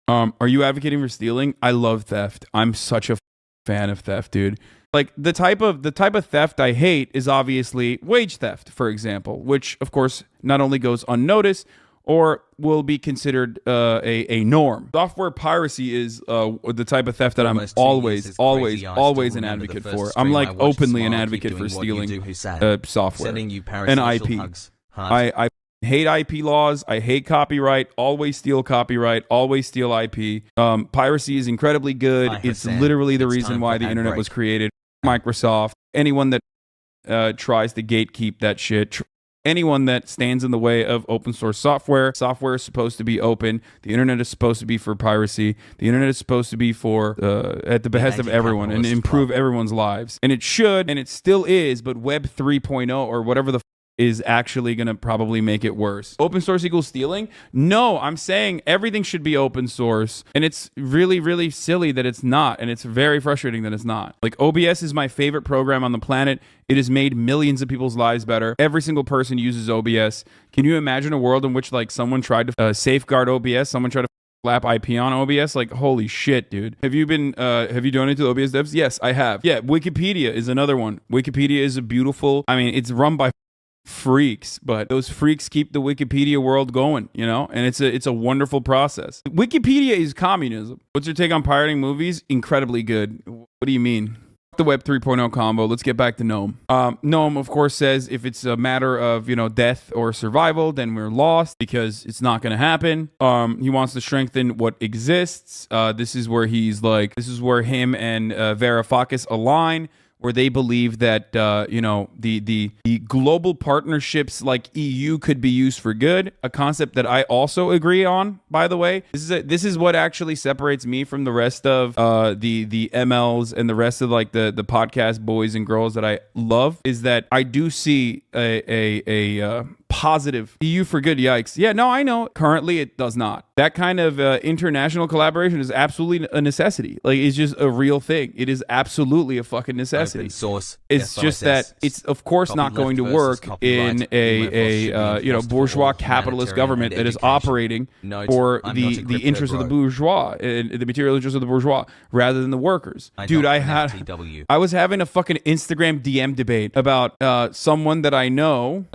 Are you advocating for stealing? I love theft. I'm such a fan of theft, dude. Like the type of theft I hate is obviously wage theft, for example, which of course not only goes unnoticed or will be considered a norm. Software piracy is the type of theft that I'm always an advocate for. I'm like openly an advocate for stealing software and IP. I hate IP laws. I hate copyright. Always steal copyright. Always steal IP. Piracy is incredibly good. It's literally the reason why the internet was created. Microsoft, anyone that tries to gatekeep that shit, anyone that stands in the way of open source software. Software is supposed to be open. The internet is supposed to be for piracy. The internet is supposed to be for at the behest of everyone and improve everyone's lives. And it should, and it still is, but Web 3.0 or whatever the is actually going to probably make it worse. Open source equals stealing? No, I'm saying everything should be open source. And it's really, really silly that it's not. And it's very frustrating that it's not. Like OBS is my favorite program on the planet. It has made millions of people's lives better. Every single person uses OBS. Can you imagine a world in which like someone tried to safeguard OBS? Someone tried to slap IP on OBS? Like, holy shit, dude. Have you donated to OBS devs? Yes, I have. Yeah, Wikipedia is another one. Wikipedia is a beautiful, I mean, it's run by freaks, but those freaks keep the Wikipedia world going, you know, and it's a wonderful process. Wikipedia is communism. What's your take on pirating movies? Incredibly good. What do you mean? The Web 3.0 combo. Let's get back to Gnome. Gnome, of course, says if it's a matter of, you know, death or survival, then we're lost because it's not going to happen. He wants to strengthen what exists. This is where he's like, this is where him and Varoufakis align, where they believe that you know, the global partnerships like EU could be used for good, a concept that I also agree on, by the way. This is what actually separates me from the rest of the MLs and the rest of like the podcast boys and girls that I love, is that I do see a positive EU for good. Yikes. Yeah, no, I know. Currently, it does not. That kind of international collaboration is absolutely a necessity. Like, it's just a real thing. It is absolutely a fucking necessity. Source, it's just that it's of course not going to work in a you know, bourgeois capitalist government that is operating for the interests of the bourgeois, the material interests of the bourgeois, rather than the workers. Dude, I was having a fucking Instagram DM debate about someone that I know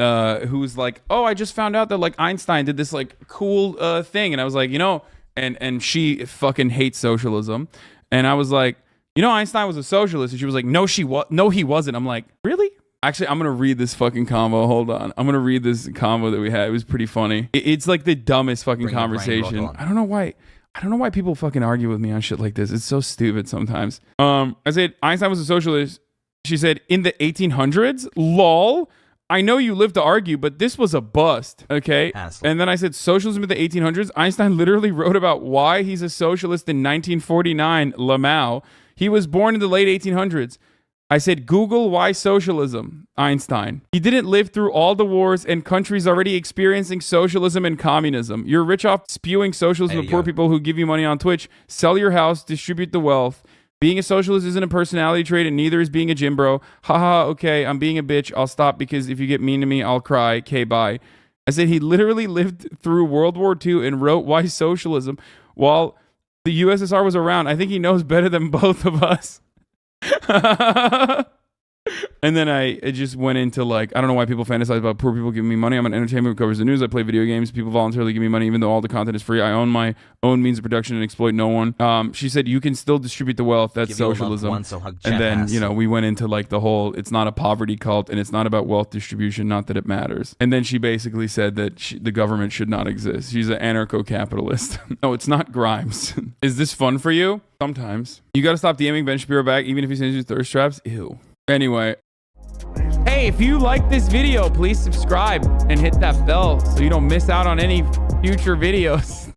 who's like, oh, I just found out that like Einstein did this like cool thing, and I was like, you know, and she fucking hates socialism, and I was like, you know, Einstein was a socialist, and she was like, no, he wasn't. I'm like, really? Actually, I'm gonna read this fucking combo. Hold on, I'm gonna read this combo that we had. It was pretty funny. It's like the dumbest fucking conversation. I don't know why people fucking argue with me on shit like this. It's so stupid sometimes. I said Einstein was a socialist. She said in the 1800s. Lol. I know you live to argue, but this was a bust, okay? Asshole. And then I said socialism in the 1800s. Einstein literally wrote about why he's a socialist in 1949. Lamau. He was born in the late 1800s. I said, Google why socialism, Einstein. He didn't live through all the wars and countries already experiencing socialism and communism. You're rich off spewing socialism to poor people who give you money on Twitch. Sell your house, distribute the wealth. Being a socialist isn't a personality trait, and neither is being a gym bro. Haha, okay, I'm being a bitch. I'll stop because if you get mean to me, I'll cry. Okay, bye. I said he literally lived through World War II and wrote why socialism while the USSR was around. I think he knows better than both of us. And then I just went into like, I don't know why people fantasize about poor people giving me money. I'm an entertainment who covers the news. I play video games. People voluntarily give me money even though all the content is free. I own my own means of production and exploit no one. She said you can still distribute the wealth. That's socialism. And then, you know, we went into like the whole, it's not a poverty cult and it's not about wealth distribution, not that it matters. And then she basically said that the government should not exist. She's an anarcho-capitalist. No, it's not Grimes. Is this fun for you? Sometimes. You got to stop DMing Ben Shapiro back even if he sends you thirst traps. Ew. Anyway. Hey, if you like this video, please subscribe and hit that bell so you don't miss out on any future videos.